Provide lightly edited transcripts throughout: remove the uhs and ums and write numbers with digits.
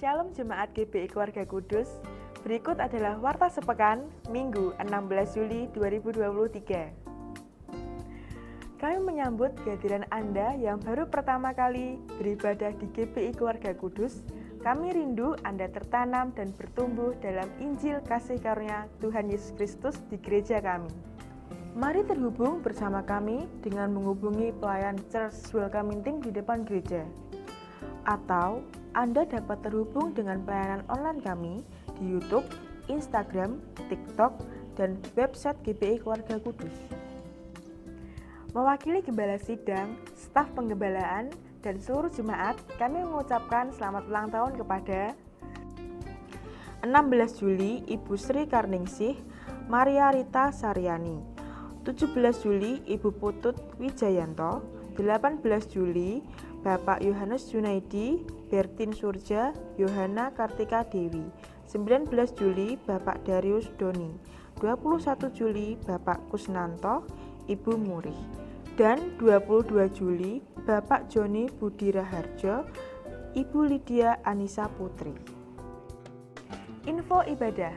Shalom Jemaat GBI Keluarga Kudus. Berikut adalah Warta Sepekan Minggu 16 Juli 2023. Kami menyambut kehadiran Anda yang baru pertama kali beribadah di GBI Keluarga Kudus. Kami rindu Anda tertanam dan bertumbuh dalam Injil kasih karunia Tuhan Yesus Kristus di gereja kami. Mari terhubung bersama kami dengan menghubungi pelayan Church Welcoming Team di depan gereja. Atau Anda dapat terhubung dengan pelayanan online kami di YouTube, Instagram, TikTok, dan website GBI Keluarga Kudus. Mewakili Gembala Sidang, staf penggembalaan, dan seluruh jemaat, kami mengucapkan selamat ulang tahun kepada 16 Juli Ibu Sri Karningsih Maria Rita Saryani, 17 Juli Ibu Putut Wijayanto, 18 Juli Bapak Yohanes Junaidi, Bertin Surja, Yohana Kartika Dewi, 19 Juli Bapak Darius Doni, 21 Juli Bapak Kusnanto, Ibu Murih, dan 22 Juli Bapak Joni Budi Raharjo, Ibu Lydia Anissa Putri. Info ibadah.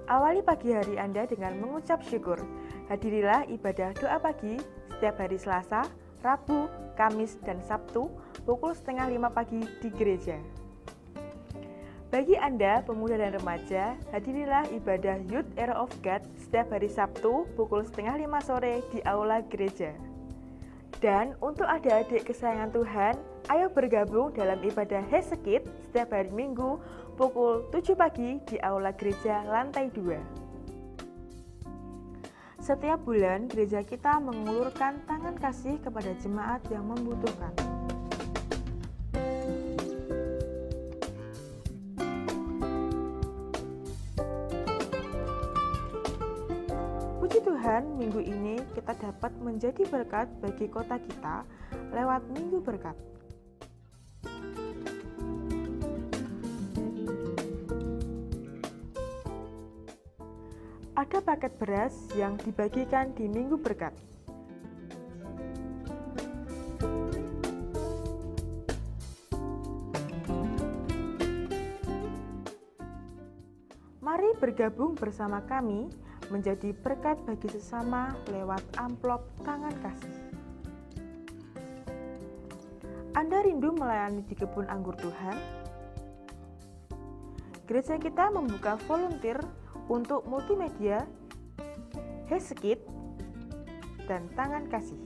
Awali pagi hari Anda dengan mengucap syukur. Hadirilah ibadah doa pagi setiap hari Selasa, Rabu, Kamis, dan Sabtu pukul 4:30 pagi di gereja. Bagi Anda, pemuda dan remaja, hadirilah ibadah Youth Era of God setiap hari Sabtu pukul 4:30 sore di aula gereja. Dan untuk adik-adik kesayangan Tuhan, ayo bergabung dalam ibadah Hesekit setiap hari Minggu pukul 7 pagi di aula gereja lantai 2. Setiap bulan, gereja kita mengulurkan tangan kasih kepada jemaat yang membutuhkan. Puji Tuhan, minggu ini kita dapat menjadi berkat bagi kota kita lewat Minggu Berkat. Ada paket beras yang dibagikan di Minggu Berkat. Mari bergabung bersama kami menjadi berkat bagi sesama lewat amplop tangan kasih. Anda rindu melayani di kebun anggur Tuhan? Gereja kita membuka volunteer untuk multimedia, Hesekit, dan tangan kasih.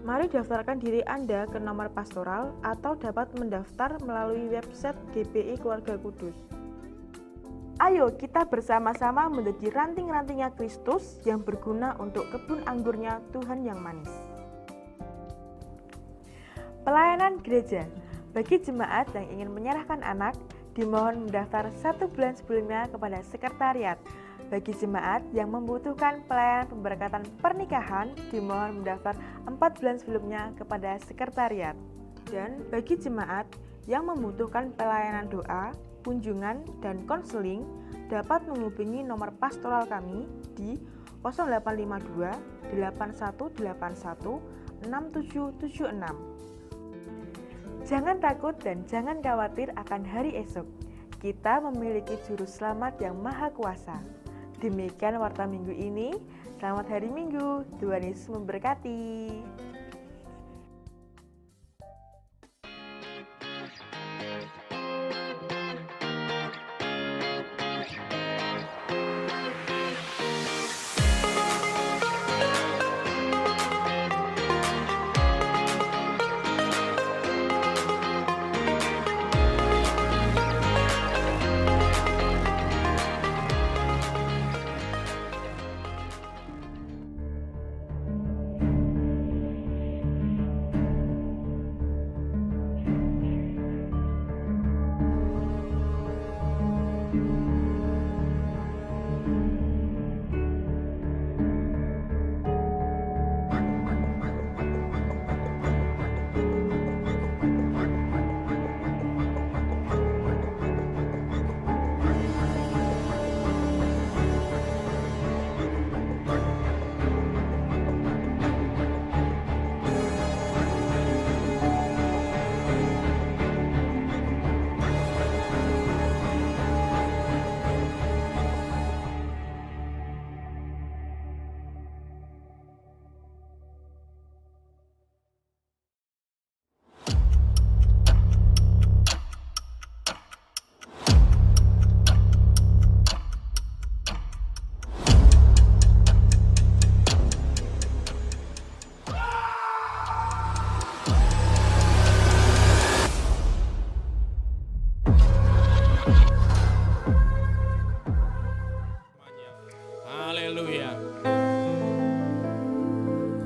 Mari daftarkan diri Anda ke nomor pastoral atau dapat mendaftar melalui website GBI Keluarga Kudus. Ayo kita bersama-sama menjadi ranting-rantingnya Kristus yang berguna untuk kebun anggurnya Tuhan yang manis. Pelayanan gereja. Bagi jemaat yang ingin menyerahkan anak, dimohon mendaftar 1 bulan sebelumnya kepada sekretariat. Bagi jemaat yang membutuhkan pelayanan pemberkatan pernikahan, dimohon mendaftar 4 bulan sebelumnya kepada sekretariat. Dan bagi jemaat yang membutuhkan pelayanan doa, kunjungan, dan konseling, dapat menghubungi nomor pastoral kami di 0852 8181 6776. Jangan takut dan jangan khawatir akan hari esok. Kita memiliki juru selamat yang maha kuasa. Demikian warta minggu ini. Selamat hari Minggu. Tuhan Yesus memberkati.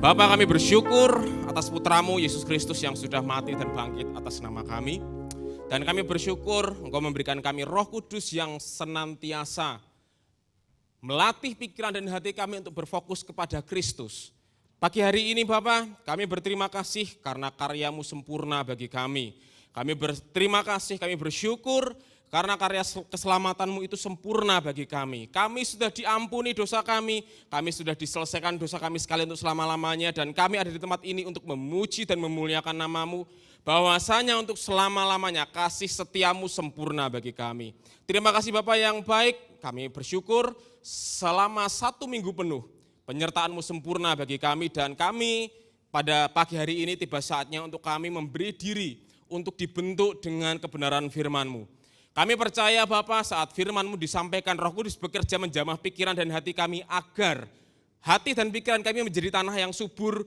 Bapa, kami bersyukur atas putramu Yesus Kristus yang sudah mati dan bangkit atas nama kami. Dan kami bersyukur Engkau memberikan kami Roh Kudus yang senantiasa melatih pikiran dan hati kami untuk berfokus kepada Kristus. Pagi hari ini Bapa, kami berterima kasih karena karya-Mu sempurna bagi kami. Kami berterima kasih, kami bersyukur karena karya keselamatan-Mu itu sempurna bagi kami. Kami sudah diampuni dosa kami sudah diselesaikan dosa kami sekali untuk selama-lamanya, dan kami ada di tempat ini untuk memuji dan memuliakan nama-Mu, bahwasanya untuk selama-lamanya kasih setia-Mu sempurna bagi kami. Terima kasih Bapak yang baik, kami bersyukur selama 1 minggu penuh penyertaan-Mu sempurna bagi kami, dan kami pada pagi hari ini tiba saatnya untuk kami memberi diri untuk dibentuk dengan kebenaran firman-Mu. Kami percaya Bapa, saat firman-Mu disampaikan, Roh Kudus bekerja menjamah pikiran dan hati kami agar hati dan pikiran kami menjadi tanah yang subur,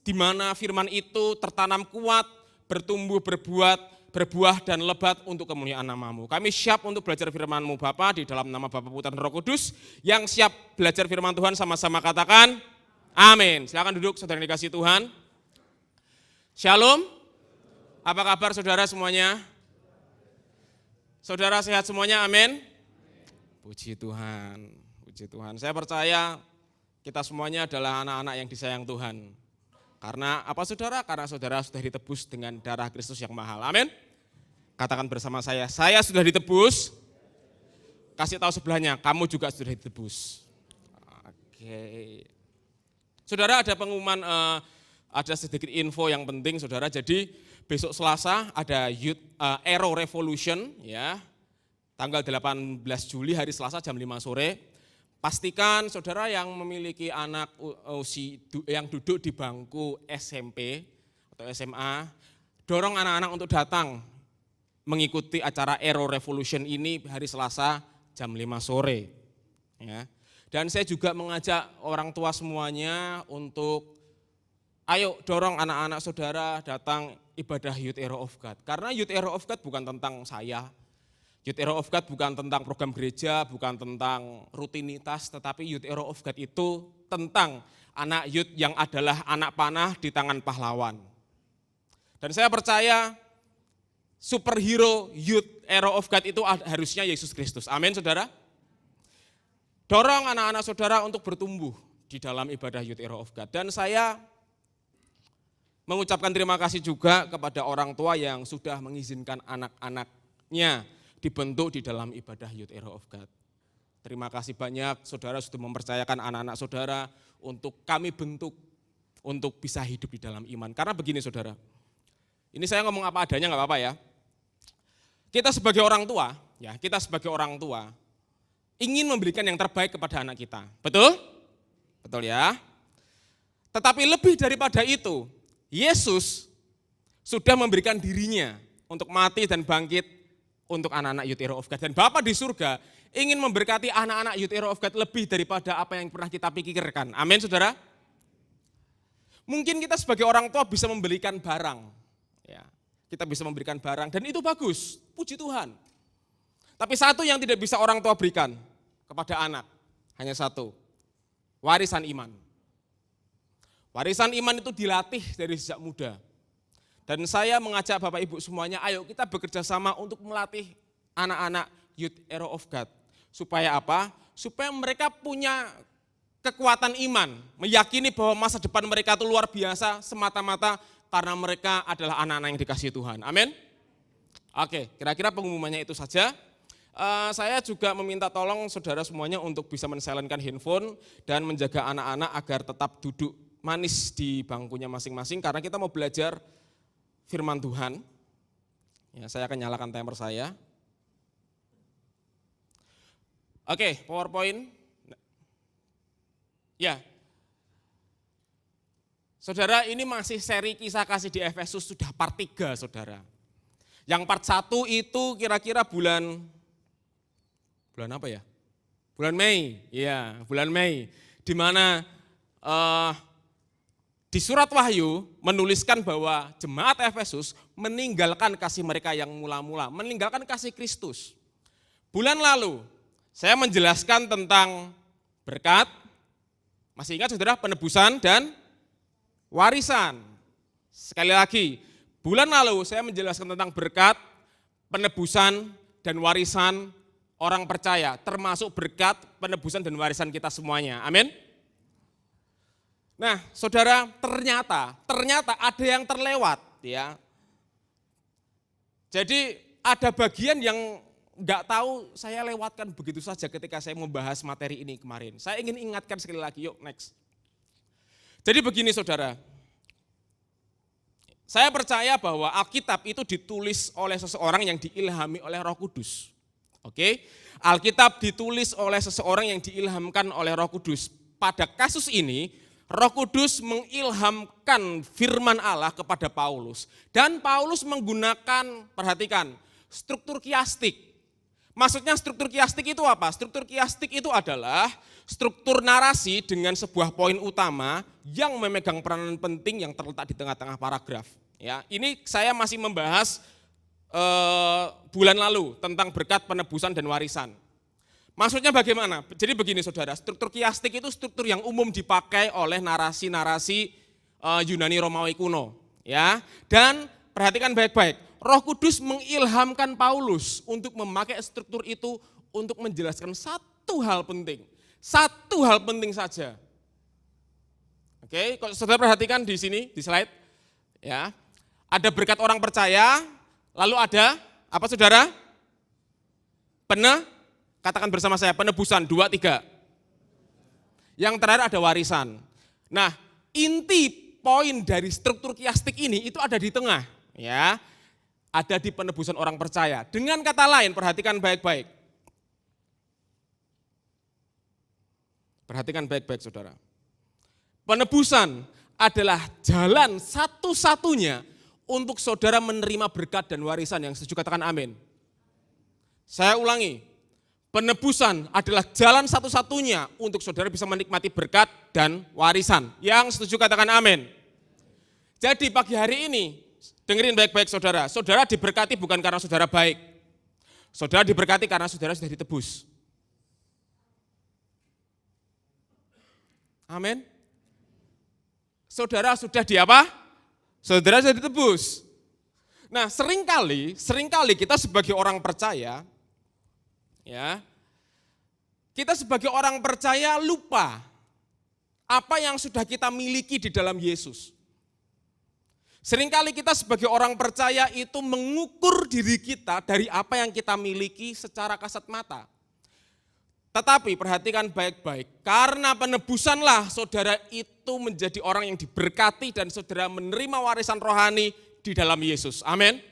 di mana firman itu tertanam kuat, bertumbuh, berbuah dan lebat untuk kemuliaan nama-Mu. Kami siap untuk belajar firman-Mu Bapa, di dalam nama Bapa, Putra dan Roh Kudus. Yang siap belajar firman Tuhan sama-sama katakan amin. Silakan duduk saudara yang dikasihi Tuhan. Shalom. Apa kabar saudara semuanya? Saudara sehat semuanya, amin. Puji Tuhan, puji Tuhan. Saya percaya kita semuanya adalah anak-anak yang disayang Tuhan. Karena apa saudara? Karena saudara sudah ditebus dengan darah Kristus yang mahal, amin. Katakan bersama saya sudah ditebus. Kasih tahu sebelahnya, kamu juga sudah ditebus. Oke. Saudara, ada pengumuman, ada sedikit info yang penting saudara. Jadi besok Selasa ada Youth Aero Revolution ya. Tanggal 18 Juli hari Selasa jam 5 sore. Pastikan saudara yang memiliki anak yang duduk di bangku SMP atau SMA, dorong anak-anak untuk datang mengikuti acara Aero Revolution ini hari Selasa jam 5 sore. Ya. Dan saya juga mengajak orang tua semuanya untuk ayo dorong anak-anak saudara datang ibadah Youth Hero of God. Karena Youth Hero of God bukan tentang saya. Youth Hero of God bukan tentang program gereja, bukan tentang rutinitas, tetapi Youth Hero of God itu tentang anak youth yang adalah anak panah di tangan pahlawan. Dan saya percaya superhero Youth Hero of God itu harusnya Yesus Kristus. Amin saudara. Dorong anak-anak saudara untuk bertumbuh di dalam ibadah Youth Hero of God. Dan saya mengucapkan terima kasih juga kepada orang tua yang sudah mengizinkan anak-anaknya dibentuk di dalam ibadah Youth Hero of God. Terima kasih banyak saudara sudah mempercayakan anak-anak saudara untuk kami bentuk, untuk bisa hidup di dalam iman. Karena begini saudara, ini saya ngomong apa adanya gak apa-apa ya. Kita sebagai orang tua, ingin memberikan yang terbaik kepada anak kita. Betul? Betul ya. Tetapi lebih daripada itu, Yesus sudah memberikan dirinya untuk mati dan bangkit untuk anak-anak Youth Hero of God. Dan Bapa di surga ingin memberkati anak-anak Youth Hero of God lebih daripada apa yang pernah kita pikirkan. Amin saudara. Mungkin kita sebagai orang tua bisa membelikan barang. Ya, kita bisa memberikan barang dan itu bagus, puji Tuhan. Tapi satu yang tidak bisa orang tua berikan kepada anak, hanya satu, warisan iman. Warisan iman itu dilatih dari sejak muda. Dan saya mengajak Bapak Ibu semuanya, ayo kita bekerja sama untuk melatih anak-anak Youth Hero of God. Supaya apa? Supaya mereka punya kekuatan iman, meyakini bahwa masa depan mereka itu luar biasa semata-mata karena mereka adalah anak-anak yang dikasihi Tuhan. Amin? Oke, kira-kira pengumumannya itu saja. Saya juga meminta tolong saudara semuanya untuk bisa mensilenkan handphone dan menjaga anak-anak agar tetap duduk manis di bangkunya masing-masing karena kita mau belajar firman Tuhan. Ya, saya akan nyalakan timer saya. Oke, PowerPoint. Ya. Saudara, ini masih seri kisah kasih di Efesus, sudah part 3 saudara. Yang part 1 itu kira-kira bulan apa ya? Bulan Mei, ya bulan Mei. Di mana di surat Wahyu menuliskan bahwa jemaat Efesus meninggalkan kasih mereka yang mula-mula, meninggalkan kasih Kristus. Bulan lalu saya menjelaskan tentang berkat, masih ingat saudara, penebusan dan warisan. Sekali lagi, bulan lalu saya menjelaskan tentang berkat, penebusan, dan warisan orang percaya, termasuk berkat, penebusan, dan warisan kita semuanya. Amin. Nah, saudara, ternyata ada yang terlewat, ya. Jadi ada bagian yang enggak tahu saya lewatkan begitu saja ketika saya membahas materi ini kemarin. Saya ingin ingatkan sekali lagi, yuk next. Jadi begini saudara, saya percaya bahwa Alkitab itu ditulis oleh seseorang yang diilhami oleh Roh Kudus. Oke, Alkitab ditulis oleh seseorang yang diilhamkan oleh Roh Kudus. Pada kasus ini, Roh Kudus mengilhamkan firman Allah kepada Paulus. Dan Paulus menggunakan, perhatikan, struktur kiastik. Maksudnya struktur kiastik itu apa? Struktur kiastik itu adalah struktur narasi dengan sebuah poin utama yang memegang peranan penting yang terletak di tengah-tengah paragraf. Ya, ini saya masih membahas bulan lalu tentang berkat, penebusan, dan warisan. Maksudnya bagaimana? Jadi begini saudara, struktur kiastik itu struktur yang umum dipakai oleh narasi-narasi Yunani Romawi kuno. Ya, dan perhatikan baik-baik, Roh Kudus mengilhamkan Paulus untuk memakai struktur itu untuk menjelaskan satu hal penting. Satu hal penting saja. Oke, kalau saudara perhatikan di sini, di slide. Ya, ada berkat orang percaya, lalu ada apa saudara? Katakan bersama saya, penebusan, 2, 3. Yang terakhir ada warisan. Nah, inti poin dari struktur kiastik ini itu ada di tengah. Ya, ada di penebusan orang percaya. Dengan kata lain, perhatikan baik-baik. Perhatikan baik-baik saudara. Penebusan adalah jalan satu-satunya untuk saudara menerima berkat dan warisan. Yang setuju katakan amin. Saya ulangi. Penebusan adalah jalan satu-satunya untuk saudara bisa menikmati berkat dan warisan. Yang setuju katakan amin. Jadi pagi hari ini, dengerin baik-baik saudara. Saudara diberkati bukan karena saudara baik. Saudara diberkati karena saudara sudah ditebus. Amin. Saudara sudah di apa? Saudara sudah ditebus. Nah, seringkali kita sebagai orang percaya, ya, kita sebagai orang percaya lupa apa yang sudah kita miliki di dalam Yesus. Seringkali kita sebagai orang percaya itu mengukur diri kita dari apa yang kita miliki secara kasat mata. Tetapi perhatikan baik-baik, karena penebusanlah saudara itu menjadi orang yang diberkati dan saudara menerima warisan rohani di dalam Yesus. Amin.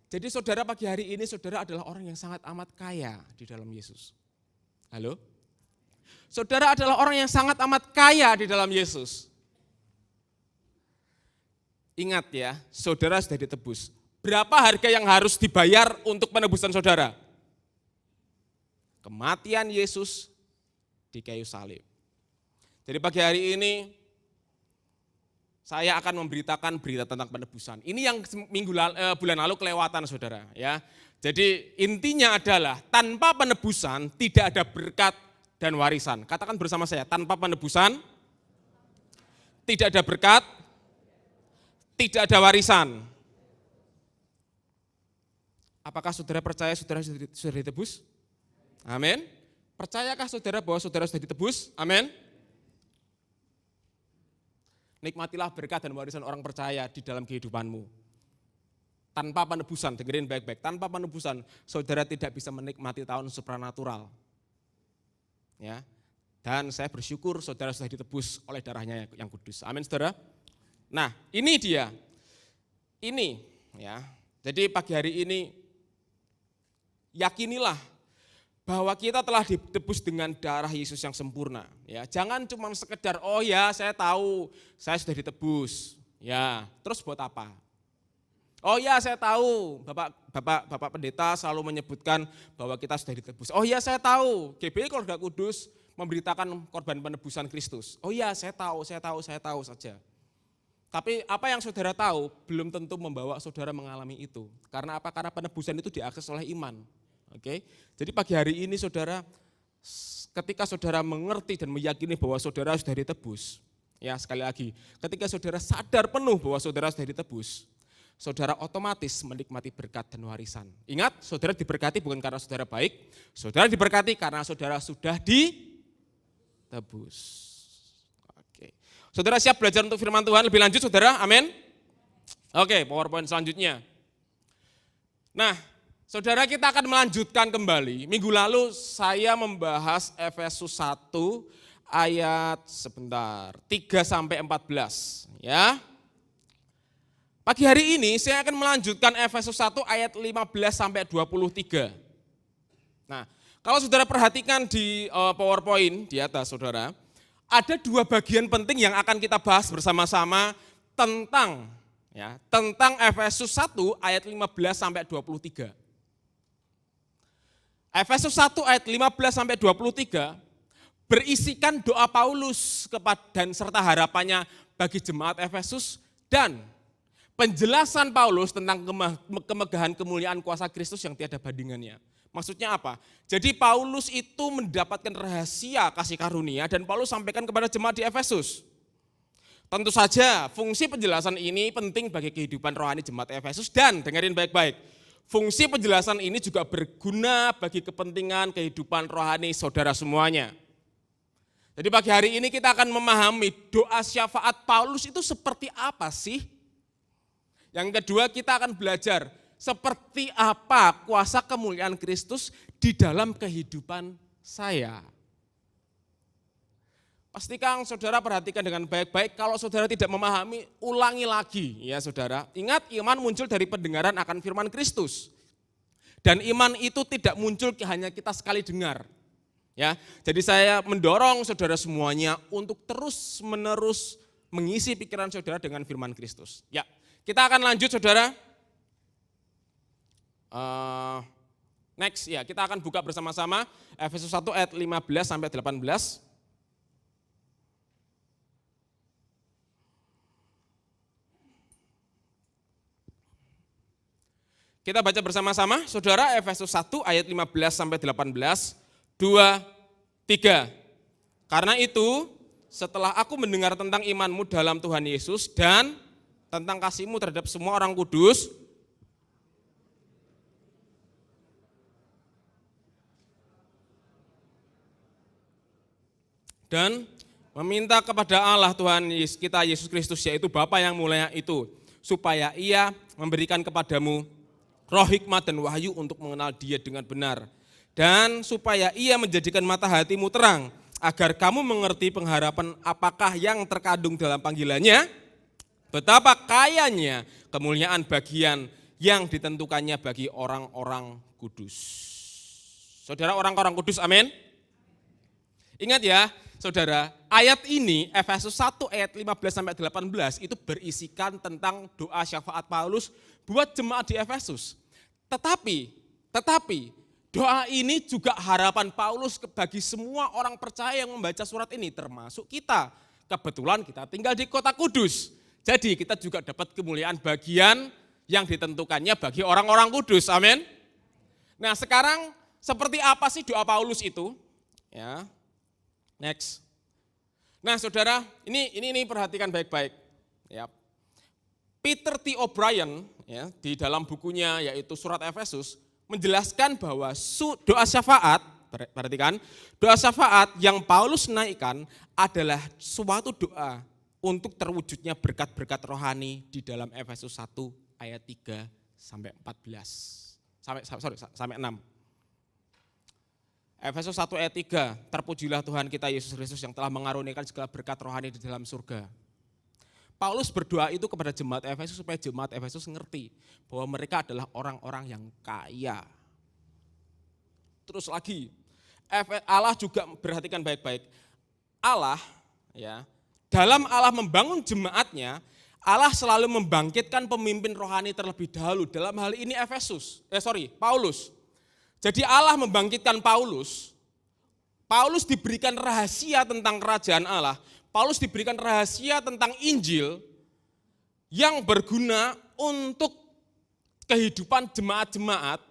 Jadi saudara pagi hari ini saudara adalah orang yang sangat amat kaya di dalam Yesus. Halo? Saudara adalah orang yang sangat amat kaya di dalam Yesus. Ingat ya, saudara sudah ditebus. Berapa harga yang harus dibayar untuk penebusan saudara? Kematian Yesus di kayu salib. Jadi pagi hari ini saya akan memberitakan berita tentang penebusan. Ini yang bulan lalu kelewatan saudara. Ya. Jadi intinya adalah tanpa penebusan tidak ada berkat dan warisan. Katakan bersama saya, tanpa penebusan tidak ada berkat, tidak ada warisan. Apakah saudara percaya saudara sudah ditebus? Amin. Percayakah saudara bahwa saudara sudah ditebus? Amin. Nikmatilah berkat dan warisan orang percaya di dalam kehidupanmu. Tanpa penebusan, dengerin baik-baik, tanpa penebusan saudara tidak bisa menikmati tahun supranatural. Ya. Dan saya bersyukur saudara sudah ditebus oleh darahnya yang kudus. Amin saudara. Nah, ini dia. Ini ya. Jadi pagi hari ini yakinilah bahwa kita telah ditebus dengan darah Yesus yang sempurna. Ya, jangan cuma sekedar oh ya saya tahu saya sudah ditebus. Ya, terus buat apa? Oh ya saya tahu Bapak Pendeta selalu menyebutkan bahwa kita sudah ditebus. Oh ya saya tahu GBI Keluarga Kudus memberitakan korban penebusan Kristus. Oh ya saya tahu saja. Tapi apa yang saudara tahu belum tentu membawa saudara mengalami itu. Karena apa? Karena penebusan itu diakses oleh iman. Oke, jadi pagi hari ini saudara, ketika saudara mengerti dan meyakini bahwa saudara sudah ditebus, Ya, sekali lagi, ketika saudara sadar penuh bahwa saudara sudah ditebus, saudara otomatis menikmati berkat dan warisan. Ingat, saudara diberkati bukan karena saudara baik, saudara diberkati karena saudara sudah ditebus. Oke. Saudara siap belajar untuk firman Tuhan lebih lanjut, saudara? Amin. Oke, PowerPoint selanjutnya. Nah, saudara, kita akan melanjutkan kembali. Minggu lalu saya membahas Efesus 1 ayat 3-14 ya. Pagi hari ini saya akan melanjutkan Efesus 1 ayat 15-23. Nah, kalau saudara perhatikan di PowerPoint di atas, saudara, ada dua bagian penting yang akan kita bahas bersama-sama tentang Efesus 1 ayat 15-23. Efesus 1 ayat 15-23 berisikan doa Paulus dan serta harapannya bagi jemaat Efesus dan penjelasan Paulus tentang kemegahan kemuliaan kuasa Kristus yang tiada bandingannya. Maksudnya apa? Jadi Paulus itu mendapatkan rahasia kasih karunia dan Paulus sampaikan kepada jemaat di Efesus. Tentu saja fungsi penjelasan ini penting bagi kehidupan rohani jemaat Efesus dan dengerin baik-baik. Fungsi penjelasan ini juga berguna bagi kepentingan kehidupan rohani saudara semuanya. Jadi pagi hari ini kita akan memahami doa syafaat Paulus itu seperti apa sih? Yang kedua kita akan belajar seperti apa kuasa kemuliaan Kristus di dalam kehidupan saya. Pastikan saudara perhatikan dengan baik-baik, kalau saudara tidak memahami, ulangi lagi ya saudara. Ingat, iman muncul dari pendengaran akan firman Kristus. Dan iman itu tidak muncul hanya kita sekali dengar. Ya, jadi saya mendorong saudara semuanya untuk terus menerus mengisi pikiran saudara dengan firman Kristus. Ya, kita akan lanjut saudara. Next ya, kita akan buka bersama-sama Efesus 1 ayat 15-18. Kita baca bersama-sama, saudara, Efesus 1 ayat 15-18, 2, 3. Karena itu, setelah aku mendengar tentang imanmu dalam Tuhan Yesus dan tentang kasihmu terhadap semua orang kudus, dan meminta kepada Allah Tuhan kita Yesus Kristus, yaitu Bapa yang mulia itu, supaya Ia memberikan kepadamu roh hikmat dan wahyu untuk mengenal Dia dengan benar. Dan supaya Ia menjadikan mata hatimu terang, agar kamu mengerti pengharapan apakah yang terkandung dalam panggilannya, betapa kayanya kemuliaan bagian yang ditentukannya bagi orang-orang kudus. Saudara, orang-orang kudus, amin. Ingat ya, saudara, ayat ini Efesus 1 ayat 15-18 itu berisikan tentang doa syafaat Paulus buat jemaat di Efesus. Tetapi doa ini juga harapan Paulus bagi semua orang percaya yang membaca surat ini, termasuk kita. Kebetulan kita tinggal di kota kudus. Jadi kita juga dapat kemuliaan bagian yang ditentukannya bagi orang-orang kudus. Amin. Nah, sekarang seperti apa sih doa Paulus itu? Ya. Next. Nah, saudara, ini perhatikan baik-baik. Ya. Peter T. O'Brien ya, di dalam bukunya yaitu Surat Efesus menjelaskan bahwa doa syafaat, perhatikan, doa syafaat yang Paulus naikkan adalah suatu doa untuk terwujudnya berkat-berkat rohani di dalam Efesus 1 ayat 3 sampai 14. Sampai 6. Efesus 1 ayat 3, terpujilah Tuhan kita Yesus Kristus yang telah mengaruniakan segala berkat rohani di dalam surga. Paulus berdoa itu kepada jemaat Efesus supaya jemaat Efesus ngerti bahwa mereka adalah orang-orang yang kaya. Terus lagi, Allah juga perhatikan baik-baik. Allah ya, dalam Allah membangun jemaatnya, Allah selalu membangkitkan pemimpin rohani terlebih dahulu. Dalam hal ini Paulus. Jadi Allah membangkitkan Paulus. Paulus diberikan rahasia tentang kerajaan Allah. Paulus diberikan rahasia tentang Injil yang berguna untuk kehidupan jemaat-jemaat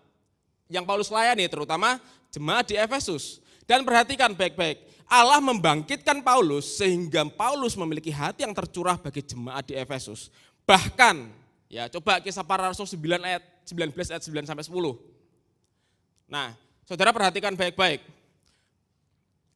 yang Paulus layani, terutama jemaat di Efesus. Dan perhatikan baik-baik, Allah membangkitkan Paulus sehingga Paulus memiliki hati yang tercurah bagi jemaat di Efesus. Bahkan, ya coba Kisah Para Rasul 9 ayat 19 ayat 9 sampai 10. Nah, saudara perhatikan baik-baik.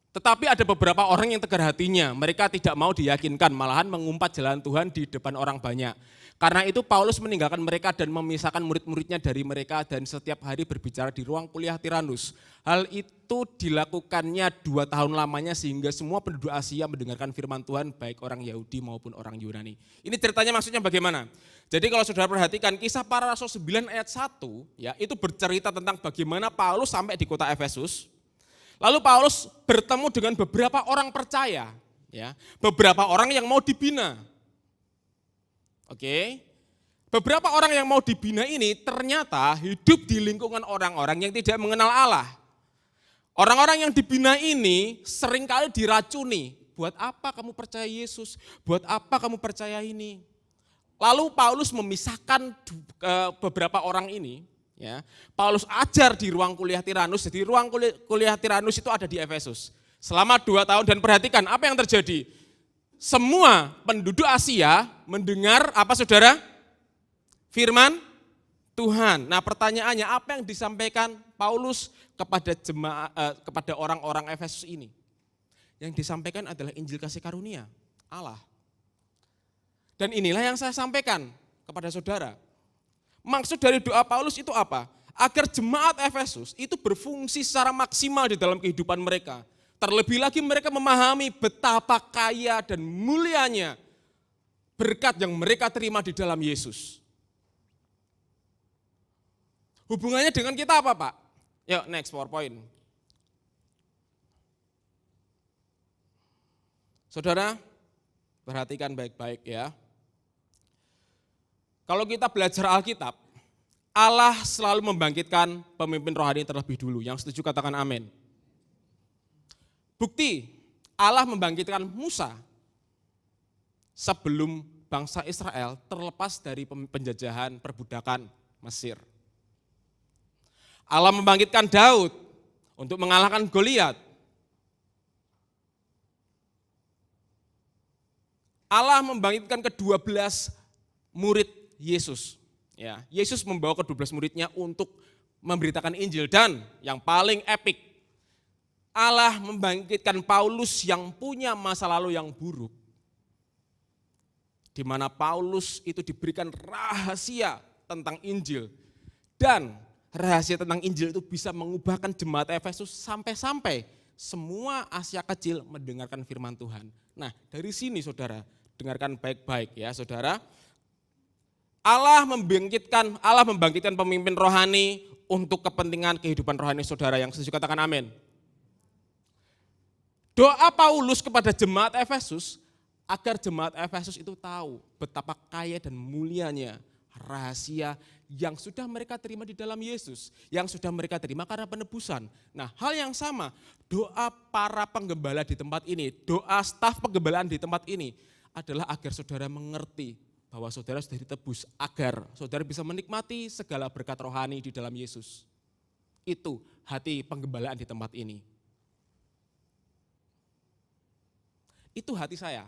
Tetapi ada beberapa orang yang tegar hatinya, mereka tidak mau diyakinkan, malahan mengumpat jalan Tuhan di depan orang banyak. Karena itu Paulus meninggalkan mereka dan memisahkan murid-muridnya dari mereka dan setiap hari berbicara di ruang kuliah Tiranus. Hal itu dilakukannya 2 tahun lamanya sehingga semua penduduk Asia mendengarkan firman Tuhan baik orang Yahudi maupun orang Yunani. Ini ceritanya maksudnya bagaimana? Jadi kalau saudara perhatikan Kisah Para Rasul 9 ayat 1, ya, itu bercerita tentang bagaimana Paulus sampai di kota Efesus. Lalu Paulus bertemu dengan beberapa orang percaya, ya, beberapa orang yang mau dibina. Oke, beberapa orang yang mau dibina ini ternyata hidup di lingkungan orang-orang yang tidak mengenal Allah. Orang-orang yang dibina ini seringkali diracuni. Buat apa kamu percaya Yesus? Buat apa kamu percaya ini? Lalu Paulus memisahkan beberapa orang ini. Ya, Paulus ajar di ruang kuliah Tiranus, jadi ruang kuliah Tiranus itu ada di Efesus. Selama 2 tahun dan perhatikan apa yang terjadi. Semua penduduk Asia mendengar apa saudara? Firman Tuhan. Nah pertanyaannya apa yang disampaikan Paulus kepada orang-orang Efesus ini? Yang disampaikan adalah Injil kasih karunia Allah. Dan inilah yang saya sampaikan kepada saudara. Maksud dari doa Paulus itu apa? Agar jemaat Efesus itu berfungsi secara maksimal di dalam kehidupan mereka. Terlebih lagi mereka memahami betapa kaya dan mulianya berkat yang mereka terima di dalam Yesus. Hubungannya dengan kita apa, Pak? Yuk, next PowerPoint. Saudara, perhatikan baik-baik ya. Kalau kita belajar Alkitab, Allah selalu membangkitkan pemimpin rohani terlebih dulu. Yang setuju katakan amin. Bukti, Allah membangkitkan Musa sebelum bangsa Israel terlepas dari penjajahan perbudakan Mesir. Allah membangkitkan Daud untuk mengalahkan Goliat. Allah membangkitkan ke-12 murid Yesus. Ya, Yesus membawa ke-12 muridnya untuk memberitakan Injil dan yang paling epik, Allah membangkitkan Paulus yang punya masa lalu yang buruk. Di mana Paulus itu diberikan rahasia tentang Injil dan rahasia tentang Injil itu bisa mengubahkan jemaat Efesus sampai-sampai semua Asia kecil mendengarkan firman Tuhan. Nah, dari sini saudara, dengarkan baik-baik ya saudara. Allah membangkitkan pemimpin rohani untuk kepentingan kehidupan rohani saudara. Yang setuju katakan amin. Doa Paulus kepada jemaat Efesus agar jemaat Efesus itu tahu betapa kaya dan mulianya rahasia yang sudah mereka terima di dalam Yesus, yang sudah mereka terima karena penebusan. Nah, hal yang sama, doa para penggembala di tempat ini, doa staf penggembalaan di tempat ini adalah agar saudara mengerti bahwa saudara sudah ditebus, agar saudara bisa menikmati segala berkat rohani di dalam Yesus. Itu hati penggembalaan di tempat ini. Itu hati saya.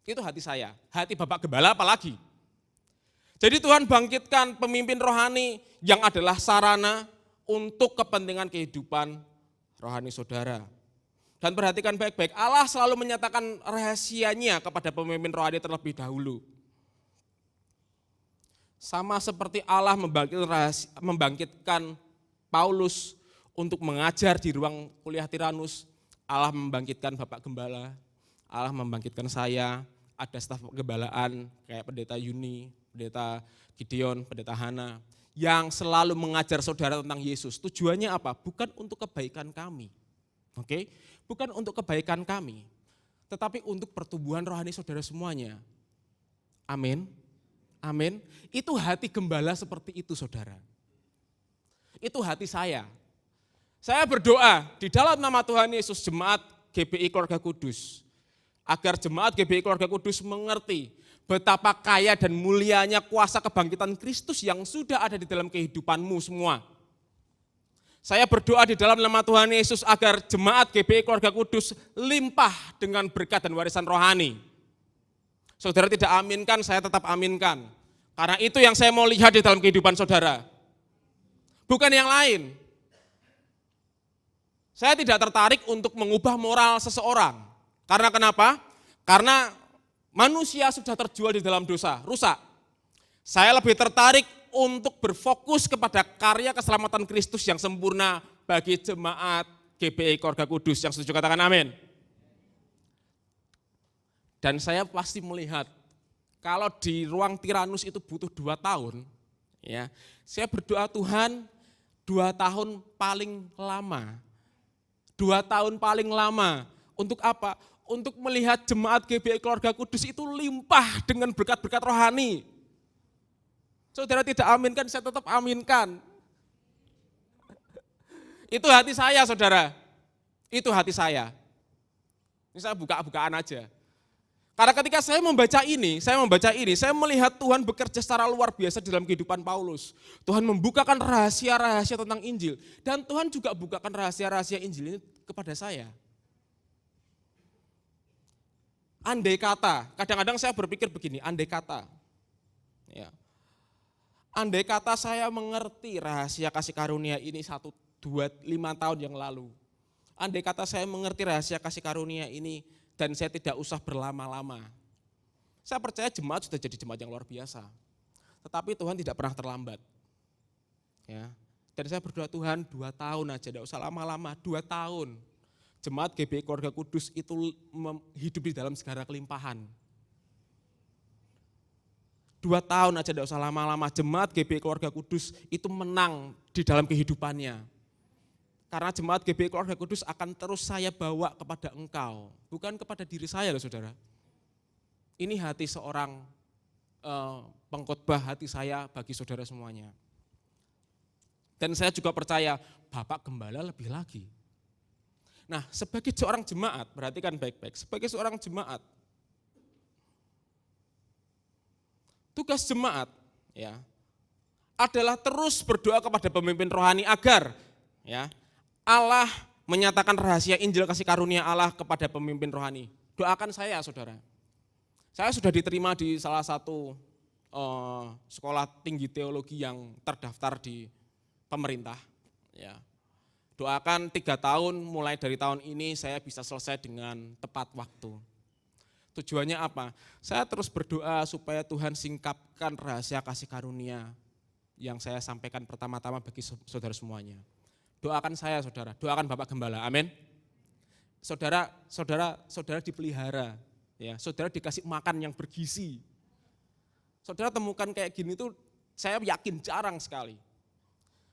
Itu hati saya. Hati Bapak Gembala apalagi. Jadi Tuhan bangkitkan pemimpin rohani yang adalah sarana untuk kepentingan kehidupan rohani saudara. Dan perhatikan baik-baik, Allah selalu menyatakan rahasianya kepada pemimpin rohani terlebih dahulu. Sama seperti Allah membangkitkan Paulus untuk mengajar di ruang kuliah Tiranus, Allah membangkitkan Bapak Gembala, Allah membangkitkan saya, ada staf penggembalaan kayak Pendeta Yuni, Pendeta Gideon, Pendeta Hana, yang selalu mengajar saudara tentang Yesus. Tujuannya apa? Bukan untuk kebaikan kami, oke? Bukan untuk kebaikan kami, tetapi untuk pertumbuhan rohani saudara semuanya. Amin. Amin. Itu hati gembala seperti itu saudara. Itu hati saya. Saya berdoa di dalam nama Tuhan Yesus jemaat GBI Keluarga Kudus. Agar jemaat GBI Keluarga Kudus mengerti betapa kaya dan mulianya kuasa kebangkitan Kristus yang sudah ada di dalam kehidupanmu semua. Saya berdoa di dalam nama Tuhan Yesus agar jemaat GBI Keluarga Kudus limpah dengan berkat dan warisan rohani. Saudara tidak aminkan, saya tetap aminkan. Karena itu yang saya mau lihat di dalam kehidupan saudara. Bukan yang lain. Saya tidak tertarik untuk mengubah moral seseorang. Karena kenapa? Karena manusia sudah terjual di dalam dosa, rusak. Saya lebih tertarik untuk berfokus kepada karya keselamatan Kristus yang sempurna bagi jemaat GBI Keluarga Kudus. Yang setuju katakan amin. Dan saya pasti melihat kalau di ruang Tiranus itu butuh 2 tahun, ya, saya berdoa Tuhan 2 tahun paling lama. 2 tahun paling lama. Untuk apa? Untuk melihat jemaat GBI Keluarga Kudus itu limpah dengan berkat-berkat rohani. Saudara tidak aminkan, saya tetap aminkan. Itu hati saya, saudara. Itu hati saya. Ini saya buka-bukaan aja. Karena ketika saya membaca ini, saya melihat Tuhan bekerja secara luar biasa di dalam kehidupan Paulus. Tuhan membukakan rahasia-rahasia tentang Injil. Dan Tuhan juga bukakan rahasia-rahasia Injil ini kepada saya. Andai kata, kadang-kadang saya berpikir begini, andai kata. Ya. Andai kata saya mengerti rahasia kasih karunia ini 1, 2, 5 tahun yang lalu. Andai kata saya mengerti rahasia kasih karunia ini dan saya tidak usah berlama-lama. Saya percaya jemaat sudah jadi jemaat yang luar biasa. Tetapi Tuhan tidak pernah terlambat. Ya. Dan saya berdoa Tuhan 2 tahun aja, tidak usah lama-lama, 2 tahun. Jemaat GBI Keluarga Kudus itu hidup di dalam segala kelimpahan. 2 tahun aja tidak usah lama-lama, jemaat GBI Keluarga Kudus itu menang di dalam kehidupannya. Karena jemaat GBI Keluarga Kudus akan terus saya bawa kepada engkau, bukan kepada diri saya loh saudara. Ini hati seorang pengkhotbah, hati saya bagi saudara semuanya. Dan saya juga percaya Bapak Gembala lebih lagi. Nah sebagai seorang jemaat, perhatikan baik-baik, sebagai seorang jemaat, tugas jemaat ya adalah terus berdoa kepada pemimpin rohani agar ya Allah menyatakan rahasia Injil kasih karunia Allah kepada pemimpin rohani. Doakan saya saudara. Saya sudah diterima di salah satu sekolah tinggi teologi yang terdaftar di pemerintah. Ya. Doakan 3 tahun mulai dari tahun ini saya bisa selesai dengan tepat waktu. Tujuannya apa? Saya terus berdoa supaya Tuhan singkapkan rahasia kasih karunia yang saya sampaikan pertama-tama bagi saudara semuanya. Doakan saya saudara, doakan Bapak Gembala, amin. Saudara dipelihara, ya, saudara dikasih makan yang bergizi. Saudara temukan kayak gini tuh saya yakin jarang sekali.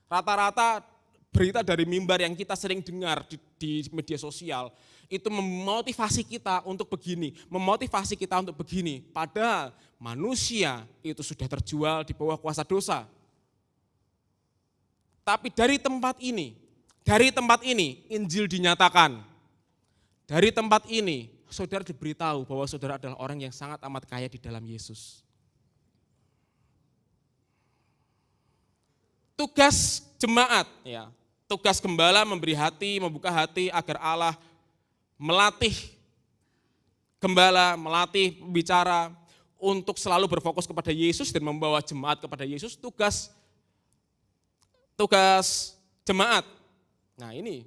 Rata-rata berita dari mimbar yang kita sering dengar di media sosial, itu memotivasi kita untuk begini, memotivasi kita untuk begini. Padahal manusia itu sudah terjual di bawah kuasa dosa. Tapi dari tempat ini Injil dinyatakan. Dari tempat ini saudara diberitahu bahwa saudara adalah orang yang sangat amat kaya di dalam Yesus. Tugas jemaat, ya, tugas gembala memberi hati, membuka hati agar Allah melatih gembala, melatih bicara untuk selalu berfokus kepada Yesus dan membawa jemaat kepada Yesus. Tugas jemaat. Nah ini,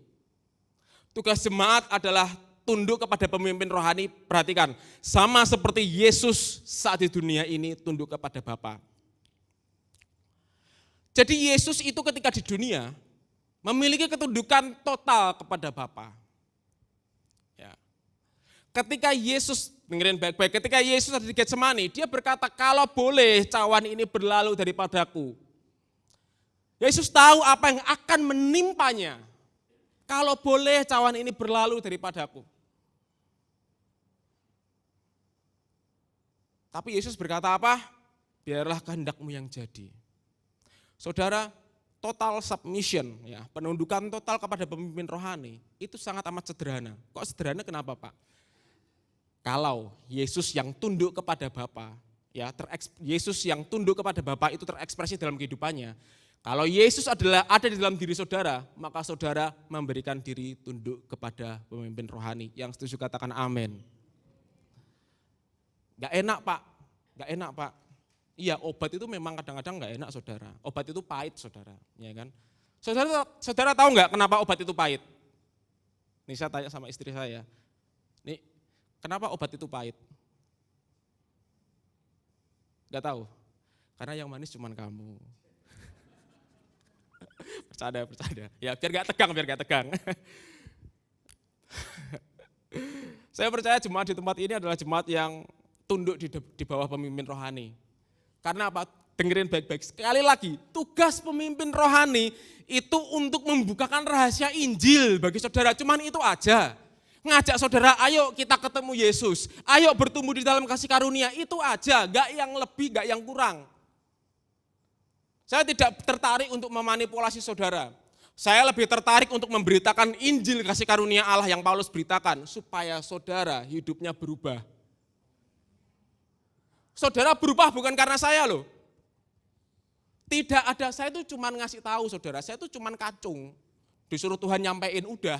tugas jemaat adalah tunduk kepada pemimpin rohani. Perhatikan, sama seperti Yesus saat di dunia ini tunduk kepada Bapa. Jadi Yesus itu ketika di dunia memiliki ketundukan total kepada Bapa. Ya. Ketika Yesus, dengerin baik-baik, ketika Yesus ada di Getsemani, dia berkata, kalau boleh cawan ini berlalu daripadaku. Yesus tahu apa yang akan menimpanya. Kalau boleh cawan ini berlalu daripadaku. Tapi Yesus berkata apa? Biarlah kehendakmu yang jadi. Saudara, total submission, ya, penundukan total kepada pemimpin rohani, itu sangat amat sederhana. Kok sederhana kenapa Pak? Kalau Yesus yang tunduk kepada Bapa, ya, Yesus yang tunduk kepada Bapa itu terekspresi dalam kehidupannya. Kalau Yesus ada di dalam diri saudara, maka saudara memberikan diri tunduk kepada pemimpin rohani. Yang setuju katakan amin. Gak enak Pak. Iya, obat itu memang kadang-kadang gak enak saudara. Obat itu pahit saudara, ya kan? Saudara tahu nggak kenapa obat itu pahit? Nih saya tanya sama istri saya. Nih, kenapa obat itu pahit? Gak tahu. Karena yang manis cuma kamu. Bercanda. Ya biar gak tegang. Saya percaya jemaat di tempat ini adalah jemaat yang tunduk di bawah pemimpin rohani. Karena apa? Dengerin baik-baik. Sekali lagi, tugas pemimpin rohani itu untuk membukakan rahasia Injil bagi saudara. Cuman itu aja. Ngajak saudara, ayo kita ketemu Yesus. Ayo bertumbuh di dalam kasih karunia. Itu aja, gak yang lebih, gak yang kurang. Saya tidak tertarik untuk memanipulasi saudara. Saya lebih tertarik untuk memberitakan Injil kasih karunia Allah yang Paulus beritakan. Supaya saudara hidupnya berubah. Saudara berubah bukan karena saya loh. Tidak ada, saya itu cuma ngasih tahu saudara, saya itu cuma kacung. Disuruh Tuhan nyampein udah.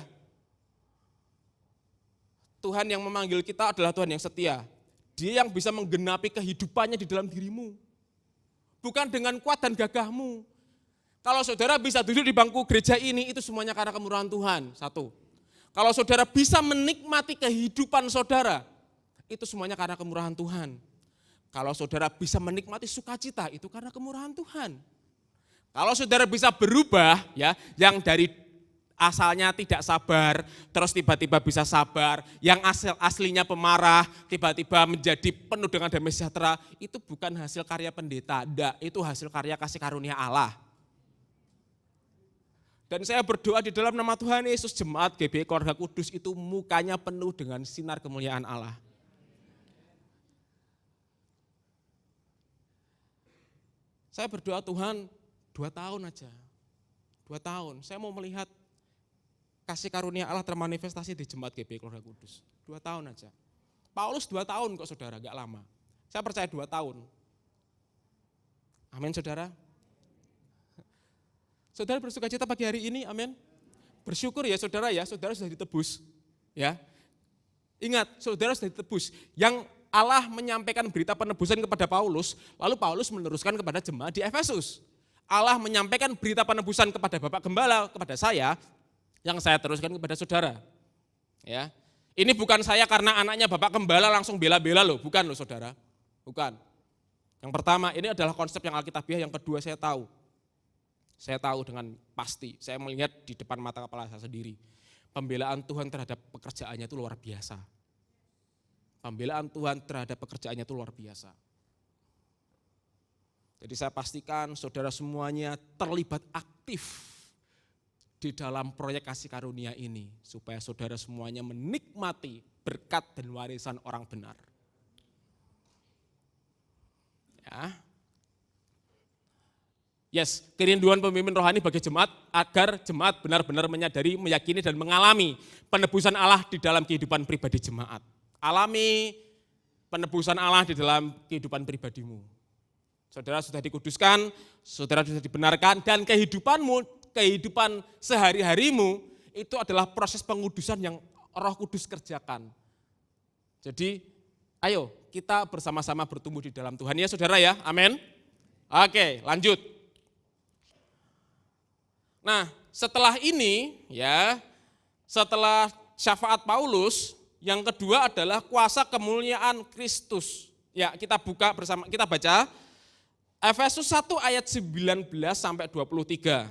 Tuhan yang memanggil kita adalah Tuhan yang setia. Dia yang bisa menggenapi kehidupannya di dalam dirimu. Bukan dengan kuat dan gagahmu. Kalau saudara bisa duduk di bangku gereja ini, itu semuanya karena kemurahan Tuhan. Satu. Kalau saudara bisa menikmati kehidupan saudara, itu semuanya karena kemurahan Tuhan. Kalau saudara bisa menikmati sukacita, itu karena kemurahan Tuhan. Kalau saudara bisa berubah, ya, yang dari asalnya tidak sabar, terus tiba-tiba bisa sabar, yang aslinya pemarah, tiba-tiba menjadi penuh dengan damai sejahtera, itu bukan hasil karya pendeta, enggak, itu hasil karya kasih karunia Allah. Dan saya berdoa di dalam nama Tuhan Yesus, jemaat GBI Keluarga Kudus itu mukanya penuh dengan sinar kemuliaan Allah. Saya berdoa Tuhan 2 tahun aja, 2 tahun. Saya mau melihat kasih karunia Allah termanifestasi di jemaat GBI Keluarga Kudus. 2 tahun aja. Paulus 2 tahun kok saudara, gak lama. Saya percaya 2 tahun. Amin saudara. Saudara bersuka cita pagi hari ini, amin. Bersyukur ya saudara sudah ditebus. Ya. Ingat, saudara sudah ditebus. Yang Allah menyampaikan berita penebusan kepada Paulus, lalu Paulus meneruskan kepada jemaat di Efesus. Allah menyampaikan berita penebusan kepada Bapak Gembala, kepada saya, yang saya teruskan kepada saudara. Ya, ini bukan saya karena anaknya Bapak Gembala langsung bela-bela loh, bukan loh saudara, bukan. Yang pertama, ini adalah konsep yang alkitabiah, yang kedua saya tahu dengan pasti, saya melihat di depan mata kepala saya sendiri. Pembelaan Tuhan terhadap pekerjaannya itu luar biasa. Pembelaan Tuhan terhadap pekerjaannya itu luar biasa. Jadi saya pastikan saudara semuanya terlibat aktif di dalam proyek kasih karunia ini. Supaya saudara semuanya menikmati berkat dan warisan orang benar. Ya. Yes, kerinduan pemimpin rohani bagi jemaat agar jemaat benar-benar menyadari, meyakini dan mengalami penebusan Allah di dalam kehidupan pribadi jemaat. Alami penebusan Allah di dalam kehidupan pribadimu. Saudara sudah dikuduskan, saudara sudah dibenarkan, dan kehidupanmu, kehidupan sehari-harimu itu adalah proses pengudusan yang Roh Kudus kerjakan. Jadi ayo kita bersama-sama bertumbuh di dalam Tuhan ya saudara ya, amin. Oke, lanjut. Nah setelah ini ya, setelah syafaat Paulus, yang kedua adalah kuasa kemuliaan Kristus. Ya, kita buka bersama, kita baca Efesus 1 ayat 19 sampai 23.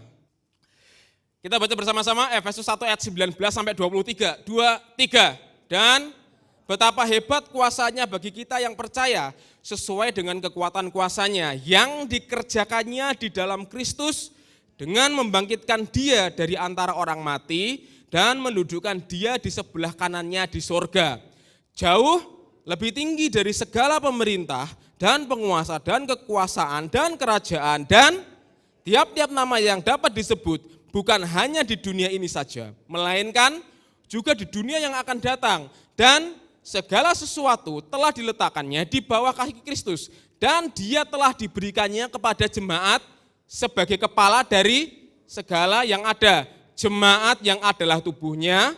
Kita baca bersama-sama Efesus 1 ayat 19 sampai 23. 2, 3. Dan betapa hebat kuasanya bagi kita yang percaya sesuai dengan kekuatan kuasanya yang dikerjakannya di dalam Kristus dengan membangkitkan dia dari antara orang mati dan mendudukkan dia di sebelah kanannya di sorga. Jauh lebih tinggi dari segala pemerintah dan penguasa dan kekuasaan dan kerajaan dan tiap-tiap nama yang dapat disebut bukan hanya di dunia ini saja, melainkan juga di dunia yang akan datang. Dan segala sesuatu telah diletakkannya di bawah kaki Kristus dan dia telah diberikannya kepada jemaat sebagai kepala dari segala yang ada. Jemaat yang adalah tubuhnya,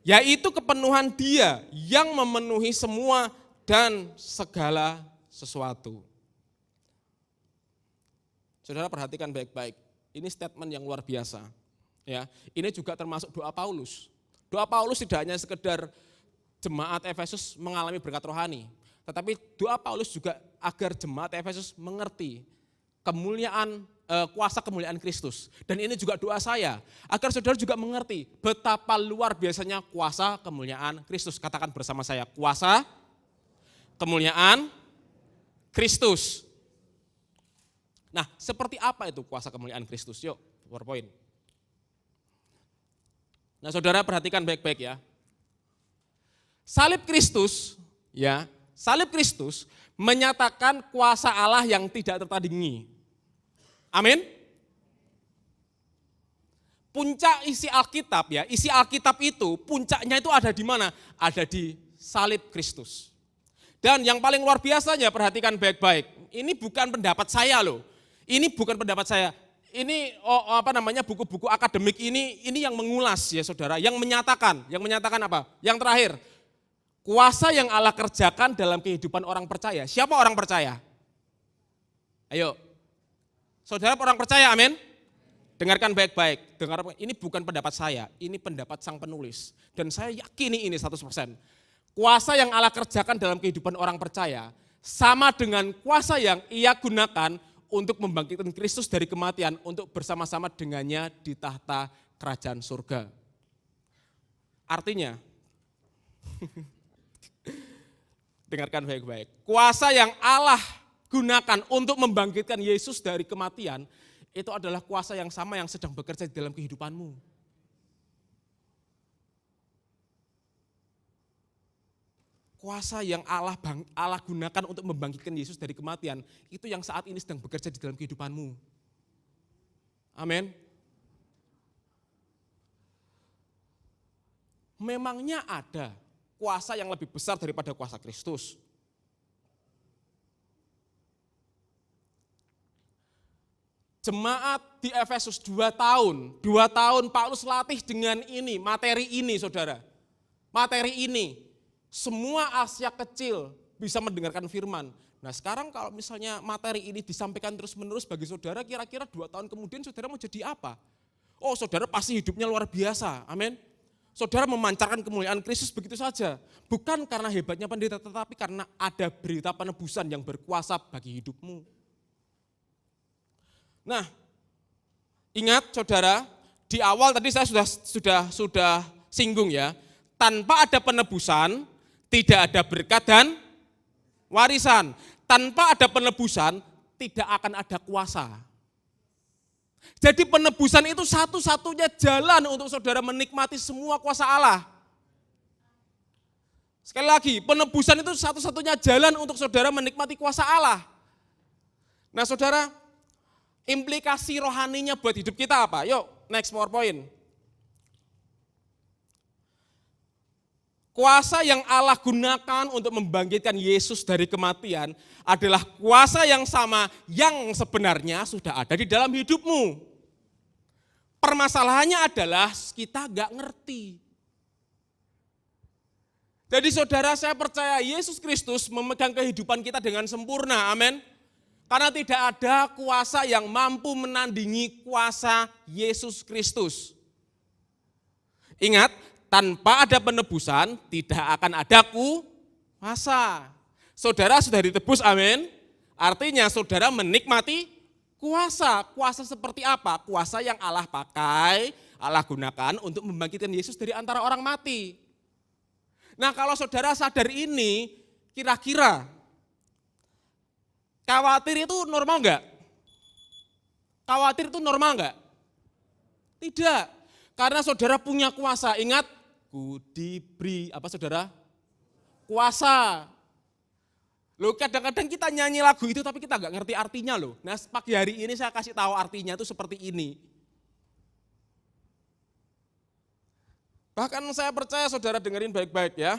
yaitu kepenuhan Dia yang memenuhi semua dan segala sesuatu. Saudara perhatikan baik-baik, ini statement yang luar biasa. Ya, ini juga termasuk doa Paulus. Doa Paulus tidak hanya sekedar jemaat Efesus mengalami berkat rohani, tetapi doa Paulus juga agar jemaat Efesus mengerti kemuliaan, kuasa kemuliaan Kristus. Dan ini juga doa saya, agar saudara juga mengerti betapa luar biasanya kuasa kemuliaan Kristus. Katakan bersama saya, kuasa kemuliaan Kristus. Nah, seperti apa itu kuasa kemuliaan Kristus? Yuk, PowerPoint. Nah, saudara perhatikan baik-baik ya. Salib Kristus, ya, salib Kristus menyatakan kuasa Allah yang tidak tertandingi. Amin. Puncak isi Alkitab ya, isi Alkitab itu puncaknya itu ada di mana? Ada di salib Kristus. Dan yang paling luar biasanya perhatikan baik-baik. Ini bukan pendapat saya loh. Ini bukan pendapat saya. Ini buku-buku akademik ini yang mengulas ya saudara, yang menyatakan apa? Yang terakhir, kuasa yang Allah kerjakan dalam kehidupan orang percaya. Siapa orang percaya? Ayo. Saudara orang percaya, amin? Dengarkan baik-baik. Ini bukan pendapat saya, ini pendapat sang penulis. Dan saya yakini ini 100%. Kuasa yang Allah kerjakan dalam kehidupan orang percaya sama dengan kuasa yang Ia gunakan untuk membangkitkan Kristus dari kematian untuk bersama-sama dengannya di tahta kerajaan surga. Artinya, dengarkan baik-baik. Kuasa yang Allah gunakan untuk membangkitkan Yesus dari kematian, itu adalah kuasa yang sama yang sedang bekerja di dalam kehidupanmu. Kuasa yang Allah gunakan untuk membangkitkan Yesus dari kematian, itu yang saat ini sedang bekerja di dalam kehidupanmu. Amin. Memangnya ada kuasa yang lebih besar daripada kuasa Kristus? Jemaat di Efesus 2 tahun Paulus latih dengan ini, materi ini saudara. Materi ini. Semua Asia kecil bisa mendengarkan firman. Nah sekarang kalau misalnya materi ini disampaikan terus-menerus bagi saudara, kira-kira 2 tahun kemudian saudara mau jadi apa? Oh saudara pasti hidupnya luar biasa, amin. Saudara memancarkan kemuliaan Kristus begitu saja. Bukan karena hebatnya pendeta, tetapi karena ada berita penebusan yang berkuasa bagi hidupmu. Nah, ingat saudara, di awal tadi saya sudah singgung ya, tanpa ada penebusan, tidak ada berkat dan warisan. Tanpa ada penebusan, tidak akan ada kuasa. Jadi penebusan itu satu-satunya jalan untuk saudara menikmati semua kuasa Allah. Sekali lagi, penebusan itu satu-satunya jalan untuk saudara menikmati kuasa Allah. Nah saudara, implikasi rohaninya buat hidup kita apa? Yuk, next PowerPoint. Kuasa yang Allah gunakan untuk membangkitkan Yesus dari kematian adalah kuasa yang sama yang sebenarnya sudah ada di dalam hidupmu. Permasalahannya adalah kita gak ngerti. Jadi saudara, saya percaya Yesus Kristus memegang kehidupan kita dengan sempurna, amin. Karena tidak ada kuasa yang mampu menandingi kuasa Yesus Kristus. Ingat, tanpa ada penebusan, tidak akan ada kuasa. Saudara sudah ditebus, amin. Artinya saudara menikmati kuasa. Kuasa seperti apa? Kuasa yang Allah pakai, Allah gunakan untuk membangkitkan Yesus dari antara orang mati. Nah kalau saudara sadar ini, kira-kira khawatir itu normal enggak? Khawatir itu normal enggak? Tidak. Karena saudara punya kuasa. Ingat, ku diberi apa saudara? Kuasa. Loh kadang-kadang kita nyanyi lagu itu tapi kita enggak ngerti artinya loh. Nah pagi hari ini saya kasih tahu artinya itu seperti ini. Bahkan saya percaya saudara dengerin baik-baik ya.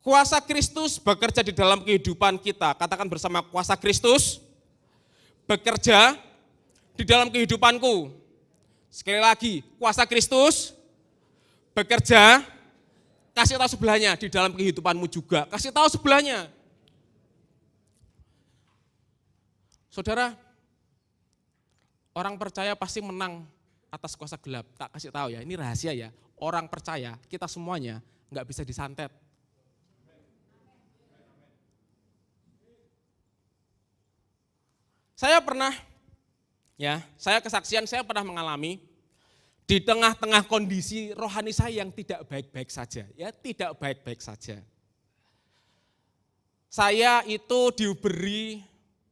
Kuasa Kristus bekerja di dalam kehidupan kita. Katakan bersama, kuasa Kristus bekerja di dalam kehidupanku. Sekali lagi, kuasa Kristus bekerja, kasih tahu sebelahnya, di dalam kehidupanmu juga. Kasih tahu sebelahnya. Saudara, orang percaya pasti menang atas kuasa gelap. Tak kasih tahu ya, ini rahasia ya. Orang percaya, kita semuanya nggak bisa disantet. Saya pernah, saya kesaksian, saya pernah mengalami di tengah-tengah kondisi rohani saya yang tidak baik-baik saja, tidak baik-baik saja. Saya itu diberi,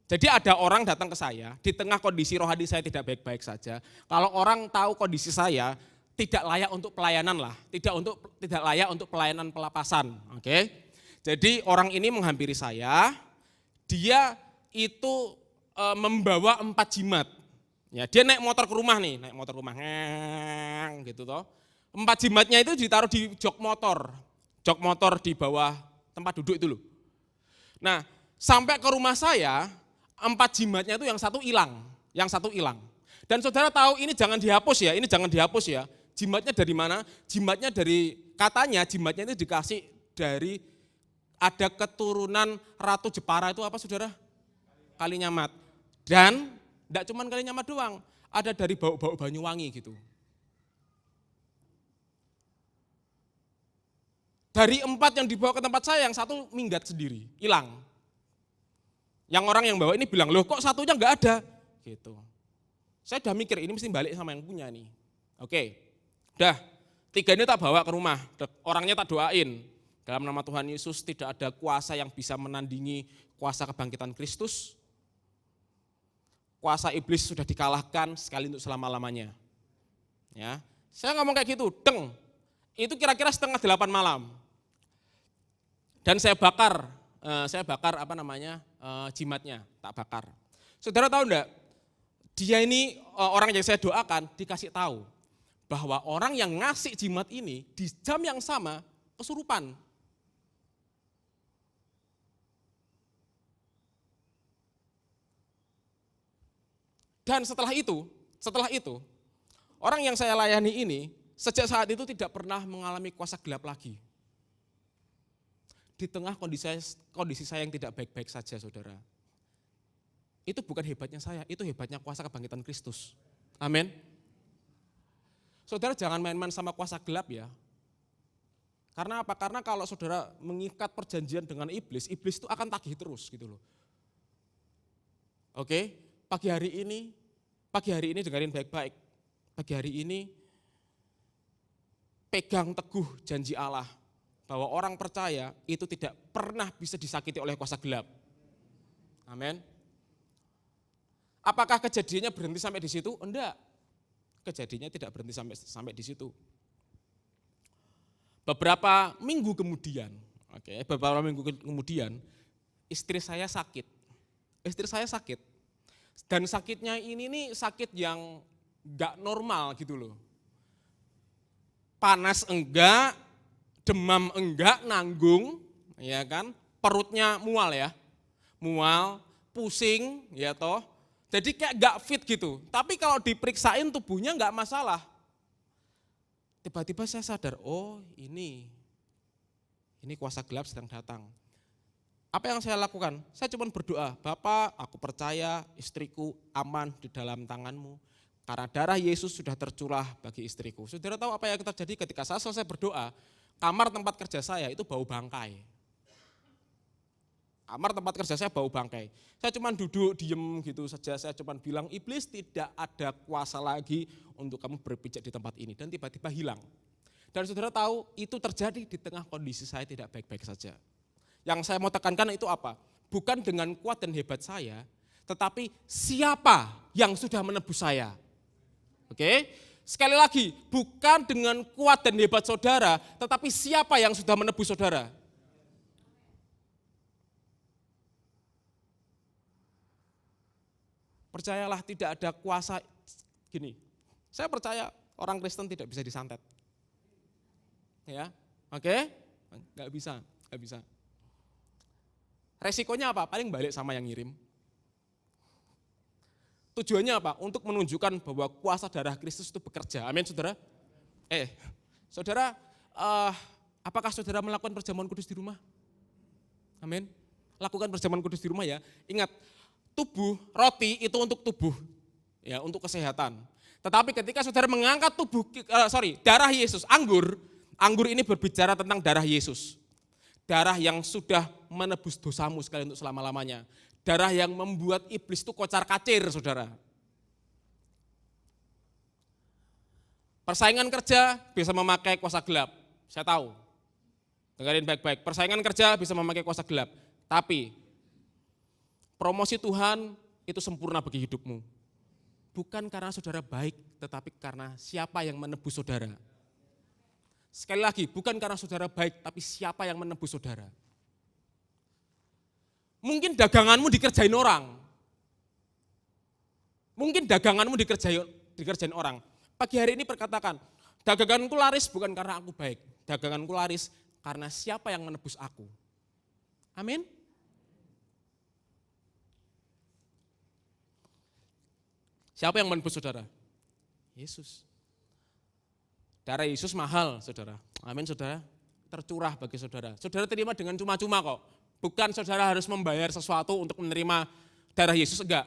jadi ada orang datang ke saya, di tengah kondisi rohani saya tidak baik-baik saja. Kalau orang tahu kondisi saya, tidak layak untuk pelayanan lah, tidak layak untuk pelayanan pelapasan, oke? Jadi orang ini menghampiri saya, dia itu membawa 4 jimat. Ya, dia naik motor ke rumah nih, gitu toh. 4 jimatnya itu ditaruh di jok motor di bawah tempat duduk itu loh. Nah, sampai ke rumah saya, 4 jimatnya itu yang satu hilang. Dan saudara tahu ini jangan dihapus ya. Jimatnya dari mana? Katanya jimatnya itu dikasih dari ada keturunan Ratu Jepara itu apa saudara? Kalinyamat. Dan tidak cuma Kalinyamat doang, ada dari bau-bau Banyuwangi gitu. Dari 4 yang dibawa ke tempat saya, yang satu minggat sendiri, hilang. Yang orang yang bawa ini bilang, loh kok satunya nggak ada? Gitu. Saya udah mikir, ini mesti balik sama yang punya nih. Oke, udah 3 ini tak bawa ke rumah, orangnya tak doain. Dalam nama Tuhan Yesus tidak ada kuasa yang bisa menandingi kuasa kebangkitan Kristus. Kuasa iblis sudah dikalahkan sekali untuk selama-lamanya. Ya, saya ngomong kayak gitu, itu kira-kira 7:30 malam. Dan saya bakar jimatnya, tak bakar. Saudara tahu enggak, dia ini orang yang saya doakan dikasih tahu bahwa orang yang ngasih jimat ini di jam yang sama kesurupan. Dan setelah itu, orang yang saya layani ini sejak saat itu tidak pernah mengalami kuasa gelap lagi. Di tengah kondisi saya yang tidak baik-baik saja, saudara. Itu bukan hebatnya saya, itu hebatnya kuasa kebangkitan Kristus. Amin. Saudara jangan main-main sama kuasa gelap ya. Karena apa? Karena kalau saudara mengikat perjanjian dengan iblis itu akan tagih terus gitu loh. Oke? Pagi hari ini dengerin baik-baik. Pagi hari ini pegang teguh janji Allah bahwa orang percaya itu tidak pernah bisa disakiti oleh kuasa gelap. Amin. Apakah kejadiannya berhenti sampai di situ? Enggak. Kejadiannya tidak berhenti sampai di situ. Beberapa minggu kemudian, istri saya sakit. Dan sakitnya ini nih sakit yang enggak normal gitu loh. Panas enggak, demam enggak, nanggung, ya kan? Perutnya mual ya. Mual, pusing, ya toh. Jadi kayak enggak fit gitu. Tapi kalau diperiksain tubuhnya enggak masalah. Tiba-tiba saya sadar, oh ini kuasa gelap sedang datang. Apa yang saya lakukan? Saya cuma berdoa, Bapak aku percaya istriku aman di dalam tanganmu. Karena darah Yesus sudah tercurah bagi istriku. Saudara tahu apa yang terjadi ketika saya selesai berdoa, kamar tempat kerja saya itu bau bangkai. Saya cuma duduk, diem gitu saja, saya cuma bilang, iblis tidak ada kuasa lagi untuk kamu berpijak di tempat ini. Dan tiba-tiba hilang. Dan saudara tahu itu terjadi di tengah kondisi saya tidak baik-baik saja. Yang saya mau tekankan itu apa? Bukan dengan kuat dan hebat saya, tetapi siapa yang sudah menebus saya. Oke? Sekali lagi, bukan dengan kuat dan hebat saudara, tetapi siapa yang sudah menebus saudara. Percayalah tidak ada kuasa, gini, saya percaya orang Kristen tidak bisa disantet. Ya, oke? Enggak bisa. Nggak bisa. Resikonya apa? Paling balik sama yang ngirim. Tujuannya apa? Untuk menunjukkan bahwa kuasa darah Kristus itu bekerja. Amin, saudara. Saudara, apakah saudara melakukan perjamuan kudus di rumah? Amin. Lakukan perjamuan kudus di rumah ya. Ingat, roti itu untuk tubuh, ya, untuk kesehatan. Tetapi ketika saudara mengangkat darah Yesus, anggur ini berbicara tentang darah Yesus. Darah yang sudah menebus dosamu sekali untuk selama-lamanya. Darah yang membuat iblis itu kocar-kacir, saudara. Persaingan kerja bisa memakai kuasa gelap, saya tahu. Dengarin baik-baik, persaingan kerja bisa memakai kuasa gelap. Tapi promosi Tuhan itu sempurna bagi hidupmu. Bukan karena saudara baik, tetapi karena siapa yang menebus saudara. Sekali lagi, bukan karena saudara baik, tapi siapa yang menebus saudara. Mungkin daganganmu dikerjain orang. Mungkin daganganmu dikerjain orang. Pagi hari ini perkatakan, daganganku laris bukan karena aku baik. Daganganku laris karena siapa yang menebus aku. Amin. Siapa yang menebus saudara? Yesus. Darah Yesus mahal, saudara. Amin, saudara. Tercurah bagi saudara. Saudara terima dengan cuma-cuma kok. Bukan saudara harus membayar sesuatu untuk menerima darah Yesus, enggak.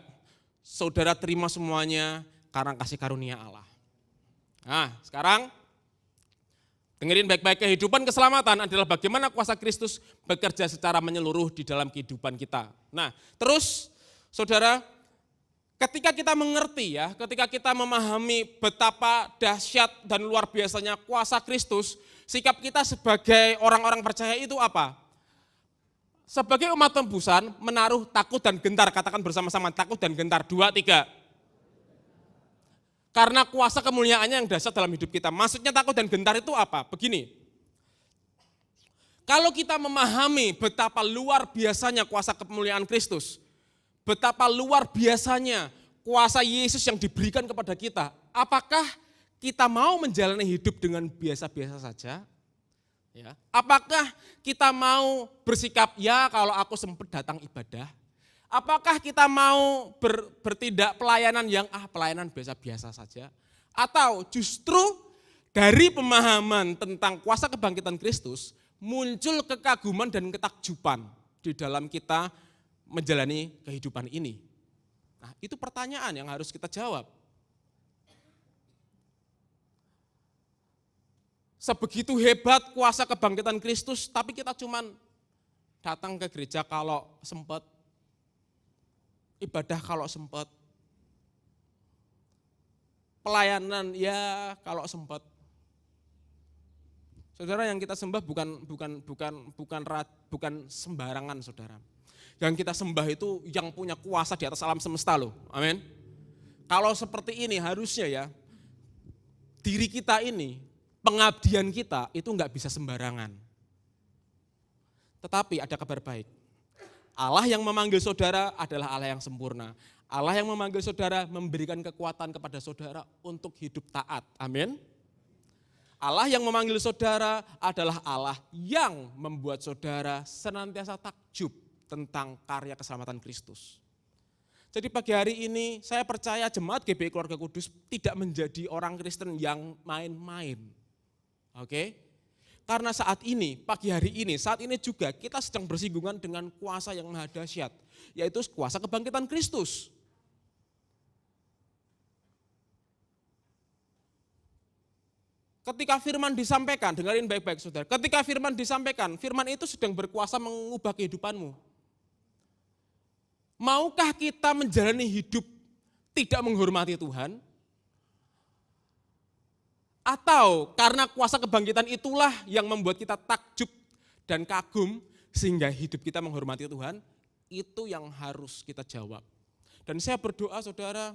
Saudara terima semuanya karena kasih karunia Allah. Nah, sekarang dengerin baik-baik, kehidupan keselamatan adalah bagaimana kuasa Kristus bekerja secara menyeluruh di dalam kehidupan kita. Nah, terus saudara, ketika kita mengerti ya, ketika kita memahami betapa dahsyat dan luar biasanya kuasa Kristus, sikap kita sebagai orang-orang percaya itu apa? Sebagai umat tebusan menaruh takut dan gentar, katakan bersama-sama takut dan gentar, 2, 3. Karena kuasa kemuliaannya yang dahsyat dalam hidup kita. Maksudnya takut dan gentar itu apa? Begini, kalau kita memahami betapa luar biasanya kuasa kemuliaan Kristus, betapa luar biasanya kuasa Yesus yang diberikan kepada kita. Apakah kita mau menjalani hidup dengan biasa-biasa saja? Ya. Apakah kita mau bersikap, ya kalau aku sempat datang ibadah? Apakah kita mau bertindak pelayanan yang pelayanan biasa-biasa saja? Atau justru dari pemahaman tentang kuasa kebangkitan Kristus muncul kekaguman dan ketakjuban di dalam kita menjalani kehidupan ini. Nah, itu pertanyaan yang harus kita jawab. Sebegitu hebat kuasa kebangkitan Kristus, tapi kita cuman datang ke gereja kalau sempat, ibadah kalau sempat, pelayanan ya kalau sempat. Saudara, yang kita sembah bukan sembarangan, saudara. Yang kita sembah itu yang punya kuasa di atas alam semesta loh. Amin. Kalau seperti ini harusnya ya, diri kita ini, pengabdian kita itu enggak bisa sembarangan. Tetapi ada kabar baik. Allah yang memanggil saudara adalah Allah yang sempurna. Allah yang memanggil saudara memberikan kekuatan kepada saudara untuk hidup taat. Amin. Allah yang memanggil saudara adalah Allah yang membuat saudara senantiasa takjub tentang karya keselamatan Kristus. Jadi pagi hari ini saya percaya jemaat GBI Keluarga Kudus tidak menjadi orang Kristen yang main-main. Oke? Karena saat ini, pagi hari ini, saat ini juga kita sedang bersinggungan dengan kuasa yang maha dahsyat, yaitu kuasa kebangkitan Kristus. Ketika firman disampaikan, dengarin baik-baik saudara, ketika firman disampaikan, firman itu sedang berkuasa mengubah kehidupanmu. Maukah kita menjalani hidup tidak menghormati Tuhan? Atau karena kuasa kebangkitan itulah yang membuat kita takjub dan kagum sehingga hidup kita menghormati Tuhan? Itu yang harus kita jawab. Dan saya berdoa saudara,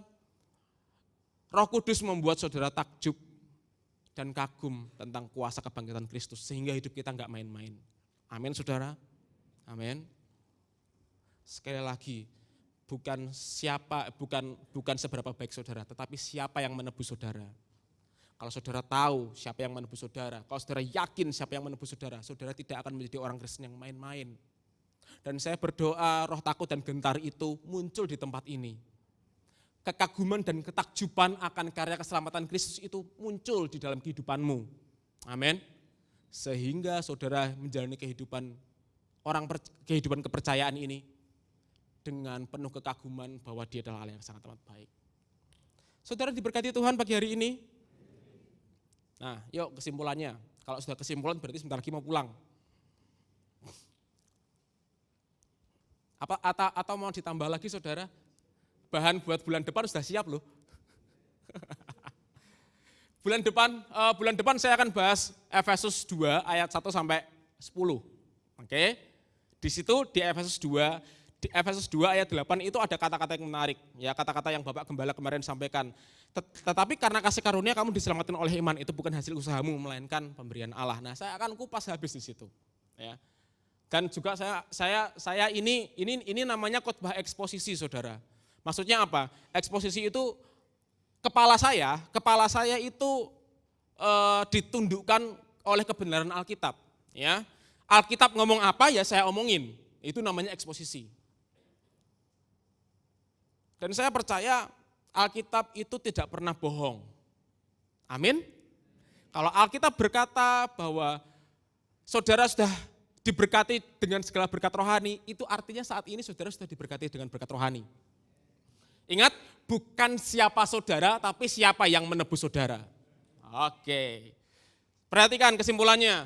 Roh Kudus membuat saudara takjub dan kagum tentang kuasa kebangkitan Kristus sehingga hidup kita enggak main-main. Amin saudara. Amin. Sekali lagi, bukan seberapa baik saudara, tetapi siapa yang menebus saudara. Kalau saudara tahu siapa yang menebus saudara, kalau saudara yakin siapa yang menebus saudara, saudara tidak akan menjadi orang Kristen yang main-main. Dan saya berdoa roh takut dan gentar itu muncul di tempat ini. Kekaguman dan ketakjuban akan karya keselamatan Kristus itu muncul di dalam kehidupanmu. Amin. Sehingga saudara menjalani kehidupan kepercayaan ini dengan penuh kekaguman bahwa Dia adalah Allah yang sangat amat baik. Saudara diberkati Tuhan pagi hari ini. Nah, yuk kesimpulannya. Kalau sudah kesimpulan berarti sebentar lagi mau pulang. Atau mau ditambah lagi saudara? Bahan buat bulan depan sudah siap loh. Bulan depan saya akan bahas Efesus 2 ayat 1 sampai 10. Oke. Di situ di Efesus 2 ayat 8 itu ada kata-kata yang menarik, ya kata-kata yang Bapak Gembala kemarin sampaikan. Tetapi karena kasih karunia kamu diselamatkan oleh iman, itu bukan hasil usahamu melainkan pemberian Allah. Nah, saya akan kupas habis di situ, ya. Dan juga saya ini namanya khotbah eksposisi, Saudara. Maksudnya apa? Eksposisi itu kepala saya itu ditundukkan oleh kebenaran Alkitab, ya. Alkitab ngomong apa ya saya omongin. Itu namanya eksposisi. Dan saya percaya Alkitab itu tidak pernah bohong. Amin. Kalau Alkitab berkata bahwa saudara sudah diberkati dengan segala berkat rohani, itu artinya saat ini saudara sudah diberkati dengan berkat rohani. Ingat, bukan siapa saudara, tapi siapa yang menebus saudara. Oke. Perhatikan kesimpulannya.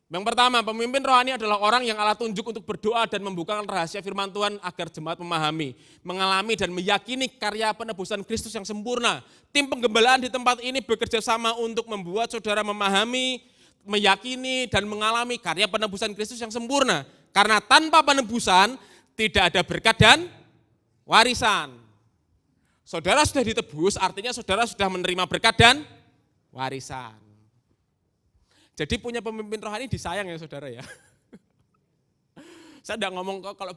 Yang pertama, pemimpin rohani adalah orang yang Allah tunjuk untuk berdoa dan membukakan rahasia firman Tuhan agar jemaat memahami, mengalami dan meyakini karya penebusan Kristus yang sempurna. Tim penggembalaan di tempat ini bekerja sama untuk membuat saudara memahami, meyakini dan mengalami karya penebusan Kristus yang sempurna. Karena tanpa penebusan tidak ada berkat dan warisan. Saudara sudah ditebus, artinya saudara sudah menerima berkat dan warisan. Jadi punya pemimpin rohani disayang ya saudara ya. Saya tidak ngomong kok kalau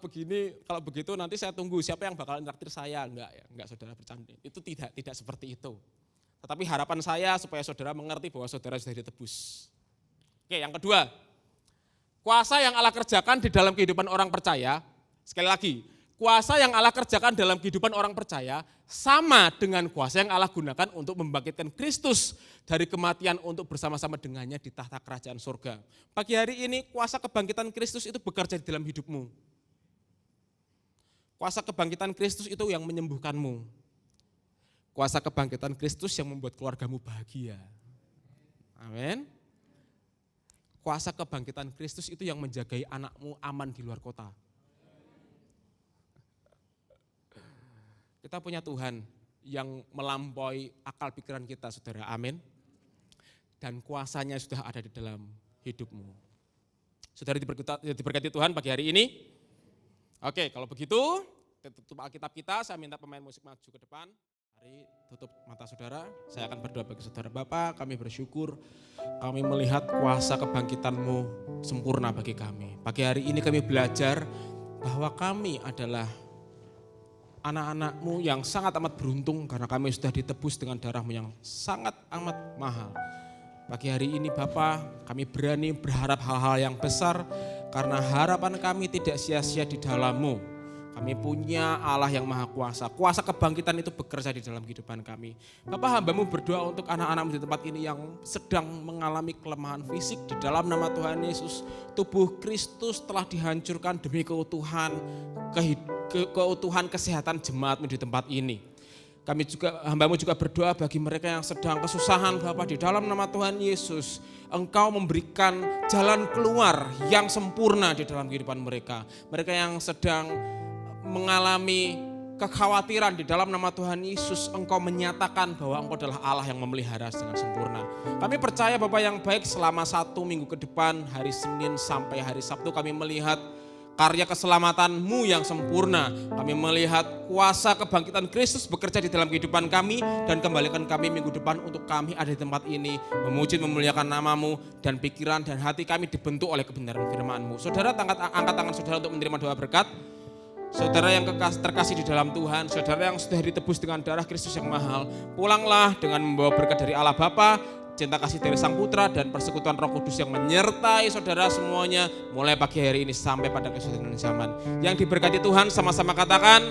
begitu nanti saya tunggu siapa yang bakal traktir saya, enggak saudara bercanda. Itu tidak seperti itu. Tetapi harapan saya supaya saudara mengerti bahwa saudara sudah ditebus. Oke, yang kedua, kuasa yang Allah kerjakan di dalam kehidupan orang percaya, sekali lagi, kuasa yang Allah kerjakan dalam kehidupan orang percaya sama dengan kuasa yang Allah gunakan untuk membangkitkan Kristus dari kematian untuk bersama-sama dengannya di tahta kerajaan surga. Pagi hari ini kuasa kebangkitan Kristus itu bekerja di dalam hidupmu. Kuasa kebangkitan Kristus itu yang menyembuhkanmu. Kuasa kebangkitan Kristus yang membuat keluargamu bahagia. Amin. Kuasa kebangkitan Kristus itu yang menjagai anakmu aman di luar kota. Kita punya Tuhan yang melampaui akal pikiran kita, saudara. Amin. Dan kuasanya sudah ada di dalam hidupmu. Saudara diberkati Tuhan pagi hari ini. Oke, kalau begitu, tutup Alkitab kita. Saya minta pemain musik maju ke depan. Mari tutup mata saudara. Saya akan berdoa bagi saudara. Bapa, kami bersyukur kami melihat kuasa kebangkitan-Mu sempurna bagi kami. Pagi hari ini kami belajar bahwa kami adalah anak-anak-Mu yang sangat amat beruntung karena kami sudah ditebus dengan darah-Mu yang sangat amat mahal. Pagi hari ini Bapa, kami berani berharap hal-hal yang besar karena harapan kami tidak sia-sia di dalam-Mu. Kami punya Allah yang maha kuasa. Kuasa kebangkitan itu bekerja di dalam kehidupan kami. Bapak, hamba-Mu berdoa untuk anak-anak-Mu di tempat ini yang sedang mengalami kelemahan fisik. Di dalam nama Tuhan Yesus, tubuh Kristus telah dihancurkan demi keutuhan kesehatan jemaat-Mu di tempat ini. Kami juga, hamba-Mu juga berdoa bagi mereka yang sedang kesusahan, Bapak, di dalam nama Tuhan Yesus. Engkau memberikan jalan keluar yang sempurna di dalam kehidupan mereka. Mereka yang sedang mengalami kekhawatiran di dalam nama Tuhan Yesus, Engkau menyatakan bahwa Engkau adalah Allah yang memelihara dengan sempurna. Kami percaya Bapak yang baik, selama 1 minggu ke depan, hari Senin sampai hari Sabtu kami melihat karya keselamatan-Mu yang sempurna. Kami melihat kuasa kebangkitan Kristus bekerja di dalam kehidupan kami dan kembalikan kami minggu depan untuk kami ada di tempat ini memuji memuliakan nama-Mu dan pikiran dan hati kami dibentuk oleh kebenaran firman-Mu. Saudara angkat tangan saudara untuk menerima doa berkat. Saudara yang terkasih di dalam Tuhan, saudara yang sudah ditebus dengan darah Kristus yang mahal, pulanglah dengan membawa berkat dari Allah Bapa, cinta kasih dari Sang Putra dan persekutuan Roh Kudus yang menyertai saudara semuanya mulai pagi hari ini sampai pada kesudahan zaman. Yang diberkati Tuhan sama-sama katakan